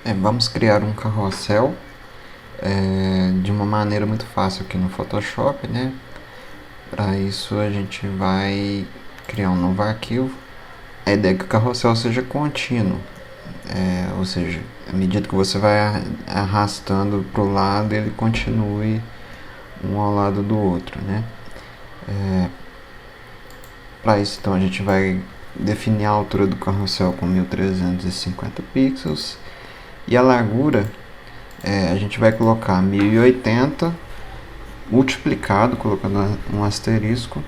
Vamos criar um carrossel de uma maneira muito fácil aqui no Photoshop, né? Para isso a gente vai criar um novo arquivo. A ideia é que o carrossel seja contínuo, ou seja, à medida que você vai arrastando para o lado, ele continue um ao lado do outro, né? Para isso, então, a gente vai definir a altura do carrossel com 1350 pixels e a largura a gente vai colocar 1080 multiplicado, colocando um asterisco,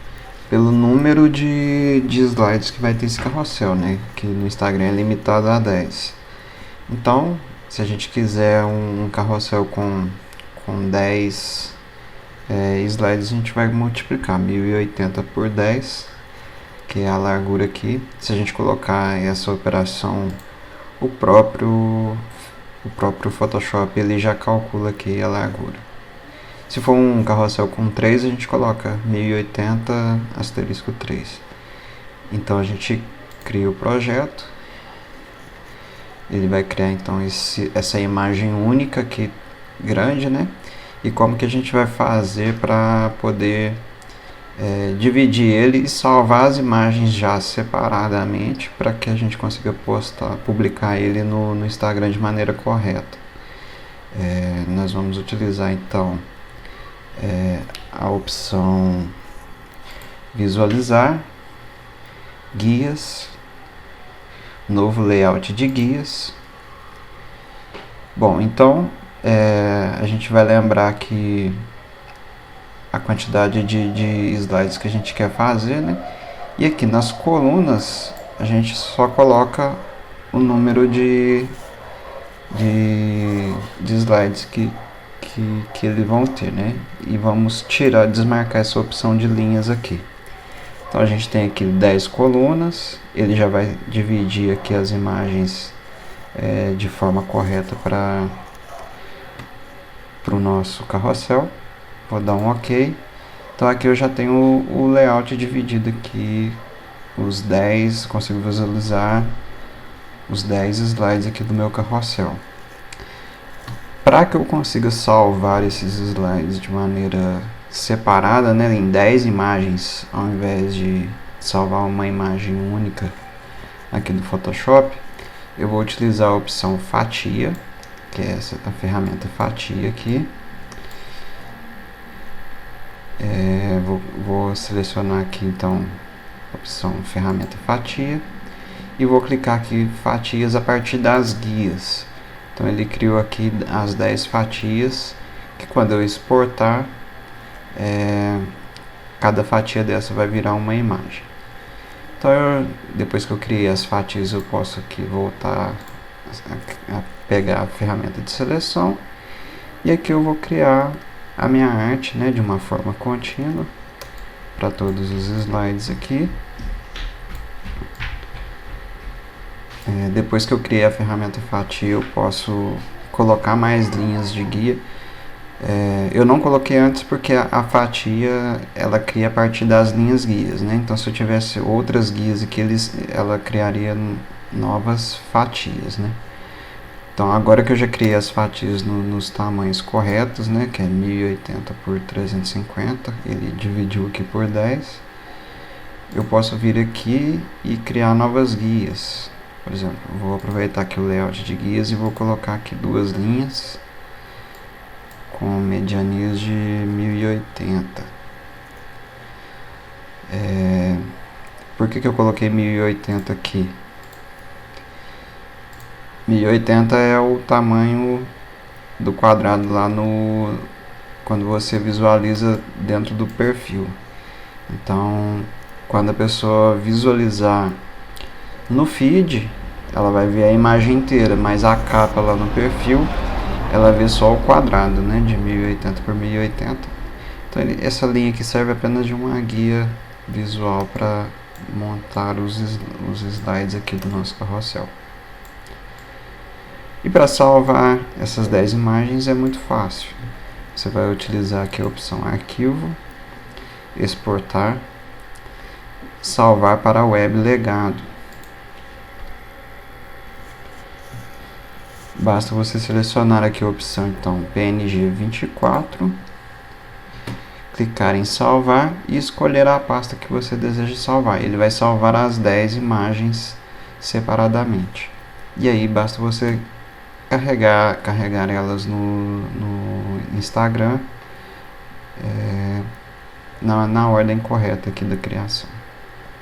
pelo número de slides que vai ter esse carrossel, né? Que no Instagram é limitado a 10. Então, se a gente quiser um carrossel com 10 slides, a gente vai multiplicar 1080 por 10, que é a largura aqui. Se a gente colocar essa operação, o próprio Photoshop ele já calcula aqui a largura. Se for um carrossel com 3, a gente coloca 1080 asterisco 3. Então a gente cria o projeto. Ele vai criar então essa imagem única aqui, grande, né? E como que a gente vai fazer para poder dividir ele e salvar as imagens já separadamente para que a gente consiga publicar ele no Instagram de maneira correta. Nós vamos utilizar então a opção visualizar, guias, novo layout de guias. Bom, então a gente vai lembrar que a quantidade de slides que a gente quer fazer, né? E aqui nas colunas a gente só coloca o número de slides que eles vão ter, né? E vamos desmarcar essa opção de linhas aqui. Então a gente tem aqui 10 colunas, ele já vai dividir aqui as imagens de forma correta para o nosso carrossel. Vou dar um OK. Então aqui eu já tenho o layout dividido aqui, os 10, consigo visualizar os 10 slides aqui do meu carrossel. Para que eu consiga salvar esses slides de maneira separada, né, em 10 imagens, ao invés de salvar uma imagem única aqui do Photoshop, eu vou utilizar a opção fatia, que é a ferramenta fatia aqui. Vou selecionar aqui então a opção ferramenta fatia e vou clicar aqui fatias a partir das guias. Então ele criou aqui as 10 fatias que quando eu exportar cada fatia dessa vai virar uma imagem. Então depois que eu criei as fatias eu posso aqui voltar a pegar a ferramenta de seleção e aqui eu vou criar a minha arte, né, de uma forma contínua para todos os slides aqui. Depois que eu criei a ferramenta fatia eu posso colocar mais linhas de guia. Eu não coloquei antes porque a fatia ela cria a partir das linhas guias, né? Então se eu tivesse outras guias aqui ela criaria novas fatias, né? Então agora que eu já criei as fatias nos tamanhos corretos, né, que é 1080 por 350, ele dividiu aqui por 10, eu posso vir aqui e criar novas guias. Por exemplo, vou aproveitar aqui o layout de guias e vou colocar aqui duas linhas com medianias de 1080. Por que eu coloquei 1080 aqui? 1080 é o tamanho do quadrado lá quando você visualiza dentro do perfil. Então, quando a pessoa visualizar no feed, ela vai ver a imagem inteira, mas a capa lá no perfil, ela vê só o quadrado, né, de 1080 por 1080. Então, essa linha aqui serve apenas de uma guia visual para montar os slides aqui do nosso carrossel. E para salvar essas 10 imagens é muito fácil. Você vai utilizar aqui a opção Arquivo, Exportar, Salvar para Web Legado. Basta você selecionar aqui a opção então PNG 24, clicar em salvar e escolher a pasta que você deseja salvar. Ele vai salvar as 10 imagens separadamente. E aí basta você carregar elas no Instagram na ordem correta aqui da criação.